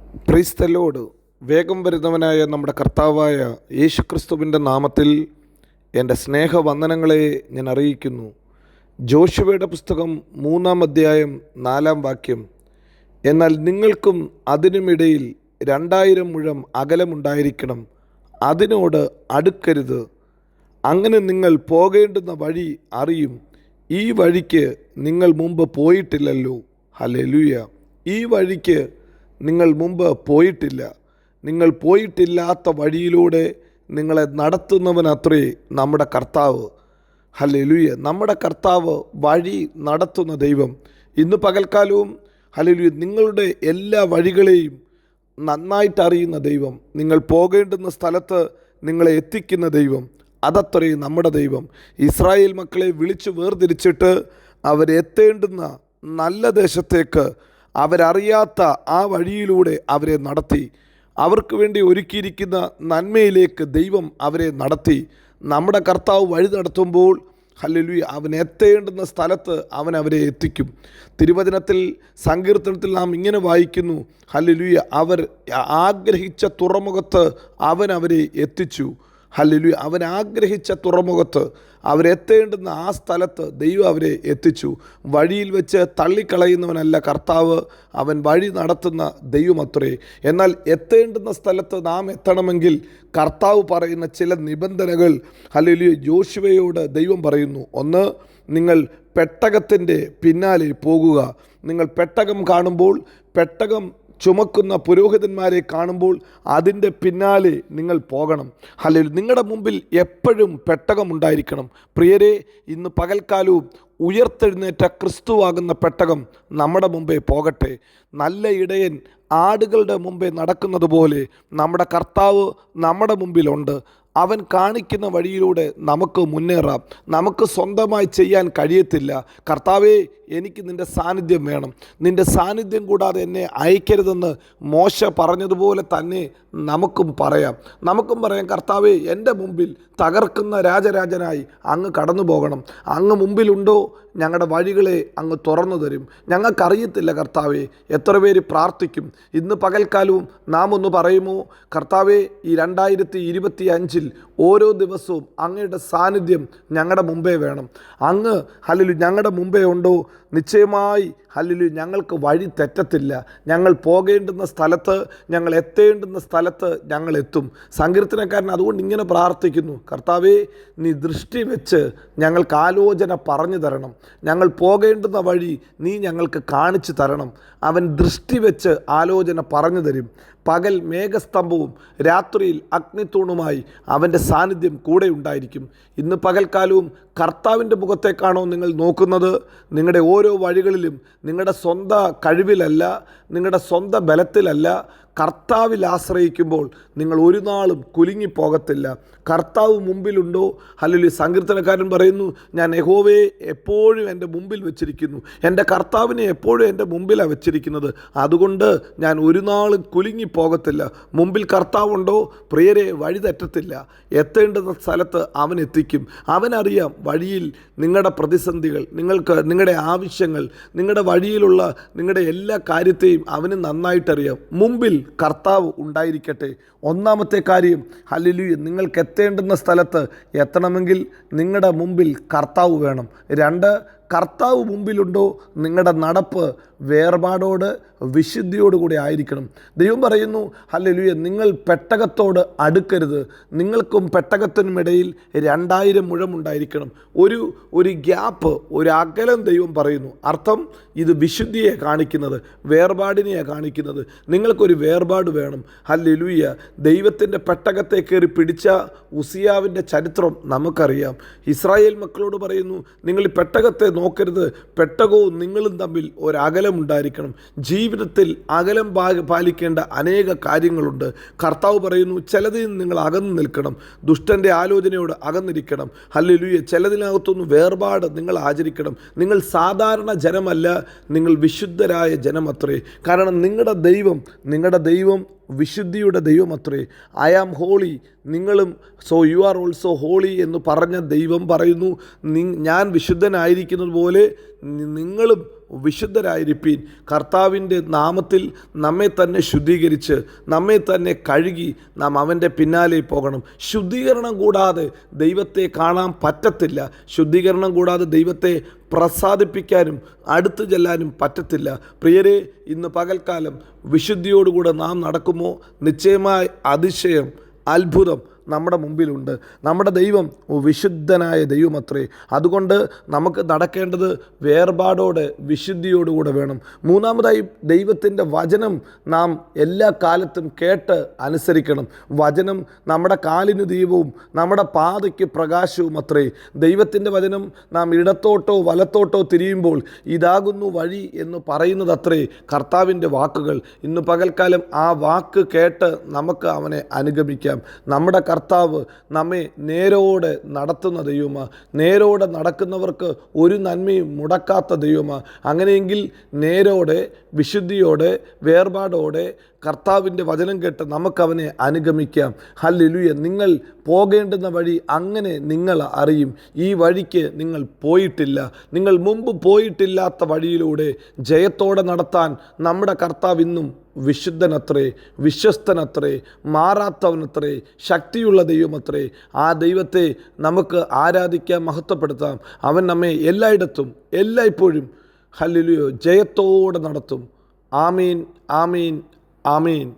Praise the Lord. വേഗം വരുന്നവനായ നമ്മുടെ കർത്താവായ യേശുക്രിസ്തുവിൻ്റെ നാമത്തിൽ എൻ്റെ സ്നേഹവന്ദനങ്ങളെ ഞാൻ അറിയിക്കുന്നു. ജോഷുവയുടെ പുസ്തകം 3-ാം അധ്യായം 4-ാം വാക്യം. എന്നാൽ നിങ്ങൾക്കും അതിനുമിടയിൽ 2000 മുഴം അകലമുണ്ടായിരിക്കണം, അതിനോട് അടുക്കരുത്. അങ്ങനെ നിങ്ങൾ പോകേണ്ടുന്ന വഴി അറിയും. ഈ വഴിക്ക് നിങ്ങൾ മുമ്പ് പോയിട്ടില്ലല്ലോ. ഹല്ലേലൂയ. ഈ വഴിക്ക് നിങ്ങൾ മുമ്പ് പോയിട്ടില്ല. നിങ്ങൾ പോയിട്ടില്ലാത്ത വഴിയിലൂടെ നിങ്ങളെ നടത്തുന്നവനത്രേ നമ്മുടെ കർത്താവ്. ഹല്ലേലൂയ. നമ്മുടെ കർത്താവ് വഴി നടത്തുന്ന ദൈവം. ഇന്ന് പകൽക്കാലവും ഹല്ലേലൂയ നിങ്ങളുടെ എല്ലാ വഴികളെയും നന്നായിട്ട് അറിയുന്ന ദൈവം, നിങ്ങൾ പോകേണ്ടുന്ന സ്ഥലത്ത് നിങ്ങളെ എത്തിക്കുന്ന ദൈവം, അതത്രേ നമ്മുടെ ദൈവം. ഇസ്രായേൽ മക്കളെ വിളിച്ചു വേർതിരിച്ചിട്ട് അവരെത്തേണ്ടുന്ന നല്ല ദേശത്തേക്ക് അവരറിയാത്ത ആ വഴിയിലൂടെ അവരെ നടത്തി. അവർക്ക് വേണ്ടി ഒരുക്കിയിരിക്കുന്ന നന്മയിലേക്ക് ദൈവം അവരെ നടത്തി. നമ്മുടെ കർത്താവ് വഴി നടത്തുമ്പോൾ ഹല്ലേലൂയ അവൻ എത്തേണ്ടുന്ന സ്ഥലത്ത് അവൻ അവരെ എത്തിക്കും. തിരുവചനത്തിൽ സങ്കീർത്തനത്തിൽ നാം ഇങ്ങനെ വായിക്കുന്നു, ഹല്ലേലൂയ അവർ ആഗ്രഹിച്ച തുറമുഖത്ത് അവൻ അവരെ എത്തിച്ചു. ഹല്ലേലൂയ അവൻ ആഗ്രഹിച്ച തുറമുഖത്ത് അവരെത്തേണ്ടുന്ന ആ സ്ഥലത്ത് ദൈവം അവരെ എത്തിച്ചു. വഴിയിൽ വെച്ച് തള്ളിക്കളയുന്നവനല്ല കർത്താവ്, അവൻ വഴി നടത്തുന്ന ദൈവമത്രേ. എന്നാൽ എത്തേണ്ടുന്ന സ്ഥലത്ത് നാം എത്തണമെങ്കിൽ കർത്താവ് പറയുന്ന ചില നിബന്ധനകൾ ഹല്ലേലൂയ ജോഷുവയോട് ദൈവം പറയുന്നു. ഒന്ന്, നിങ്ങൾ പെട്ടകത്തിൻ്റെ പിന്നാലെ പോകുക. നിങ്ങൾ പെട്ടകം കാണുമ്പോൾ, പെട്ടകം ചുമക്കുന്ന പുരോഹിതന്മാരെ കാണുമ്പോൾ അതിൻ്റെ പിന്നാലെ നിങ്ങൾ പോകണം. ഹല്ലേലൂയ. നിങ്ങളുടെ മുമ്പിൽ എപ്പോഴും പെട്ടകമുണ്ടായിരിക്കണം. പ്രിയരെ, ഇന്ന് പകൽക്കാലവും ഉയർത്തെഴുന്നേറ്റ ക്രിസ്തുവാകുന്ന പെട്ടകം നമ്മുടെ മുമ്പേ പോകട്ടെ. നല്ല ഇടയൻ ആടുകളുടെ മുമ്പേ നടക്കുന്നത് പോലെ നമ്മുടെ കർത്താവ് നമ്മുടെ മുമ്പിലുണ്ട്. അവൻ കാണിക്കുന്ന വഴിയിലൂടെ നമുക്ക് മുന്നേറാം. നമുക്ക് സ്വന്തമായി ചെയ്യാൻ കഴിയത്തില്ല. കർത്താവേ, എനിക്ക് നിൻ്റെ സാന്നിധ്യം വേണം, നിൻ്റെ സാന്നിധ്യം കൂടാതെ എന്നെ അയക്കരുതെന്ന് മോശ പറഞ്ഞതുപോലെ തന്നെ നമുക്കും പറയാം. കർത്താവേ, എൻ്റെ മുമ്പിൽ തകർക്കുന്ന രാജരാജനായി അങ്ങ് കടന്നു പോകണം. അങ്ങ് മുമ്പിലുണ്ടോ? ഞങ്ങളുടെ വഴികളെ അങ്ങ് തുറന്നു തരും. ഞങ്ങൾക്കറിയത്തില്ല കർത്താവേ. എത്ര പേര് പ്രാർത്ഥിക്കും? ഇന്ന് പകൽക്കാലവും നാം ഒന്ന് പറയുമോ, കർത്താവേ, ഈ 2025 ഓരോ ദിവസവും അങ്ങയുടെ സാന്നിധ്യം ഞങ്ങളുടെ മുമ്പേ വേണം. അങ്ങ് ഹല്ലേലൂയ ഞങ്ങളുടെ മുമ്പേ ഉണ്ടോ? നിശ്ചയമായി ഹല്ലേലൂയ ഞങ്ങൾക്ക് വഴി തെറ്റത്തില്ല. ഞങ്ങൾ പോകേണ്ടുന്ന സ്ഥലത്ത്, ഞങ്ങൾ എത്തേണ്ടുന്ന സ്ഥലത്ത് ഞങ്ങൾ എത്തും. സങ്കീർത്തനക്കാരൻ അതുകൊണ്ട് ഇങ്ങനെ പ്രാർത്ഥിക്കുന്നു, കർത്താവേ, നീ ദൃഷ്ടി വെച്ച് ഞങ്ങൾക്ക് ആലോചന പറഞ്ഞു തരണം. ഞങ്ങൾ പോകേണ്ടുന്ന വഴി നീ ഞങ്ങൾക്ക് കാണിച്ചു തരണം. അവൻ ദൃഷ്ടി വെച്ച് ആലോചന പറഞ്ഞു തരും. പകൽ മേഘസ്തംഭവും രാത്രിയിൽ അഗ്നിത്തൂണുമായി അവൻ്റെ സാന്നിധ്യം കൂടെ ഉണ്ടായിരിക്കും. ഇന്ന് പകൽക്കാലവും കർത്താവിൻ്റെ മുഖത്തേക്കാണോ നിങ്ങൾ നോക്കുന്നത്? നിങ്ങളുടെ ഓരോ വഴികളിലും നിങ്ങളുടെ സ്വന്തം കഴിവിലല്ല, നിങ്ങളുടെ സ്വന്തം ബലത്തിലല്ല, കർത്താവിൽ ആശ്രയിക്കുമ്പോൾ നിങ്ങൾ ഒരു നാളും കുലുങ്ങിപ്പോകത്തില്ല. കർത്താവ് മുമ്പിലുണ്ടോ? ഹല്ലേലൂയ. സങ്കീർത്തനക്കാരൻ പറയുന്നു, ഞാൻ യഹോവയെ എപ്പോഴും എൻ്റെ മുമ്പിൽ വെച്ചിരിക്കുന്നു. എൻ്റെ കർത്താവിനെ എപ്പോഴും എൻ്റെ മുമ്പിലാണ് വെച്ചിരിക്കുന്നത്. അതുകൊണ്ട് ഞാൻ ഒരു നാളും കുലുങ്ങിപ്പോകത്തില്ല. മുമ്പിൽ കർത്താവുണ്ടോ? പ്രിയരെ, വഴി തെറ്റത്തില്ല. എത്തേണ്ടുന്ന സ്ഥലത്ത് അവൻ എത്തിക്കും. അവനറിയാം വഴിയിൽ നിങ്ങളുടെ പ്രതിസന്ധികൾ, നിങ്ങളുടെ ആവശ്യങ്ങൾ, നിങ്ങളുടെ വഴിയിലുള്ള നിങ്ങളുടെ എല്ലാ കാര്യത്തെയും അവന് നന്നായിട്ടറിയാം. മുമ്പിൽ കർത്താവ് ഉണ്ടായിരിക്കട്ടെ. ഒന്നാമത്തെ കാര്യം, ഹല്ലേലൂയ, നിങ്ങൾക്ക് എത്തേണ്ടുന്ന സ്ഥലത്ത് എത്തണമെങ്കിൽ നിങ്ങളുടെ മുമ്പിൽ കർത്താവ് വേണം. 2, കർത്താവ് മുമ്പിലുണ്ടോ? നിങ്ങളുടെ നടപ്പ് വേർപാടോട് വിശുദ്ധിയോടുകൂടി ആയിരിക്കണം. ദൈവം പറയുന്നു, ഹല്ലേലൂയ, നിങ്ങൾ പെട്ടകത്തോട് അടുക്കരുത്. നിങ്ങൾക്കും പെട്ടകത്തിനുമിടയിൽ 2000 മുഴമുണ്ടായിരിക്കണം. ഒരു ഗ്യാപ്പ്, ഒരു അകലം ദൈവം പറയുന്നു. അർത്ഥം, ഇത് വിശുദ്ധിയെ കാണിക്കുന്നത്, വേർപാടിനെയാണ് കാണിക്കുന്നത്. നിങ്ങൾക്കൊരു വേർപാട് വേണം. ഹല്ലേലൂയ. ദൈവത്തിൻ്റെ പെട്ടകത്തെ കയറി പിടിച്ച ഉസിയാവിൻ്റെ ചരിത്രം നമുക്കറിയാം. ഇസ്രായേൽ മക്കളോട് പറയുന്നു, നിങ്ങൾ ഈ പെട്ടകത്തെ നോക്കരുത്. പെട്ടകവും നിങ്ങളും തമ്മിൽ ഒരകലമുണ്ടായിരിക്കണം. ജീവിതത്തിൽ അകലം പാലിക്കേണ്ട അനേക കാര്യങ്ങളുണ്ട്. കർത്താവ് പറയുന്നു, ചിലതിൽ നിന്ന് നിങ്ങൾ അകന്നു നിൽക്കണം. ദുഷ്ടൻ്റെ ആലോചനയോട് അകന്നിരിക്കണം. ഹല്ലേലൂയ. ചിലതിനകത്തൊന്നും വേർപാട് നിങ്ങൾ ആചരിക്കണം. നിങ്ങൾ സാധാരണ ജനമല്ല, നിങ്ങൾ വിശുദ്ധരായ ജനമത്രേ. കാരണം നിങ്ങളുടെ ദൈവം വിശുദ്ധിയുടെ ദൈവമത്രേ. ഐ ആം ഹോളി, നിങ്ങളും so you are also holy എന്ന് പറഞ്ഞ ദൈവം പറയുന്നു, ഞാൻ വിശുദ്ധനായിരിക്കുന്നത് പോലെ നിങ്ങളും വിശുദ്ധരായിരിപ്പീൻ. കർത്താവിൻ്റെ നാമത്തിൽ നമ്മെ തന്നെ ശുദ്ധീകരിച്ച് നമ്മെ തന്നെ കഴുകി നാം അവൻ്റെ പിന്നാലെ പോകണം. ശുദ്ധീകരണം കൂടാതെ ദൈവത്തെ കാണാൻ പറ്റത്തില്ല. ശുദ്ധീകരണം കൂടാതെ ദൈവത്തെ പ്രസാദിപ്പിക്കാനും അടുത്തു ചെല്ലാനും പറ്റത്തില്ല. പ്രിയരെ, ഇന്ന് പകൽക്കാലം വിശുദ്ധിയോടുകൂടെ നാം നടക്കുമോ? നിശ്ചയമായി അതിശയം, അത്ഭുതം നമ്മുടെ മുമ്പിലുണ്ട്. നമ്മുടെ ദൈവം വിശുദ്ധനായ ദൈവമത്രേ. അതുകൊണ്ട് നമുക്ക് നടക്കേണ്ടത് വേർപാടോടെ വിശുദ്ധിയോടുകൂടെ വേണം. മൂന്നാമതായി, ദൈവത്തിൻ്റെ വചനം നാം എല്ലാ കാലത്തും കേട്ട് അനുസരിക്കണം. വചനം നമ്മുടെ കാലിന് ദീപവും നമ്മുടെ പാതയ്ക്ക് പ്രകാശവും അത്രേ. ദൈവത്തിൻ്റെ വചനം നാം ഇടത്തോട്ടോ വലത്തോട്ടോ തിരിയുമ്പോൾ ഇതാകുന്നു വഴി എന്ന് പറയുന്നത് അത്രേ കർത്താവിൻ്റെ വാക്കുകൾ. ഇന്ന് പകൽക്കാലം ആ വാക്ക് കേട്ട് നമുക്ക് അവനെ അനുഗമിക്കാം. നമ്മുടെ കർത്താവ് നമ്മെ നേരോടെ നടത്തുന്ന ദൈവമാ. നേരോടെ നടക്കുന്നവർക്ക് ഒരു നന്മയും മുടക്കാത്ത ദൈവമാ. അങ്ങനെയെങ്കിൽ നേരോടെ, വിശുദ്ധിയോടെ, വേർപാടോടെ കർത്താവിൻ്റെ വചനം കേട്ട് നമുക്കവനെ അനുഗമിക്കാം. ഹല്ലേലൂയ. നിങ്ങൾ പോകേണ്ടുന്ന വഴി അങ്ങനെ നിങ്ങൾ അറിയും. ഈ വഴിക്ക് നിങ്ങൾ പോയിട്ടില്ല. നിങ്ങൾ മുമ്പ് പോയിട്ടില്ലാത്ത വഴിയിലൂടെ ജയത്തോടെ നടത്താൻ നമ്മുടെ കർത്താവ് ഇന്നും വിശുദ്ധനത്രേ, വിശ്വസ്തനത്രേ, മാറാത്തവനത്രേ, ശക്തിയുള്ള ദൈവമത്രേ. ആ ദൈവത്തെ നമുക്ക് ആരാധിക്കാം, മഹത്വപ്പെടുത്താം. അവൻ നമ്മെ എല്ലായിടത്തും എല്ലായ്പ്പോഴും ഹല്ലേലൂയ ജയത്തോടെ നടത്തും. ആമീൻ, ആമീൻ, ആമീൻ.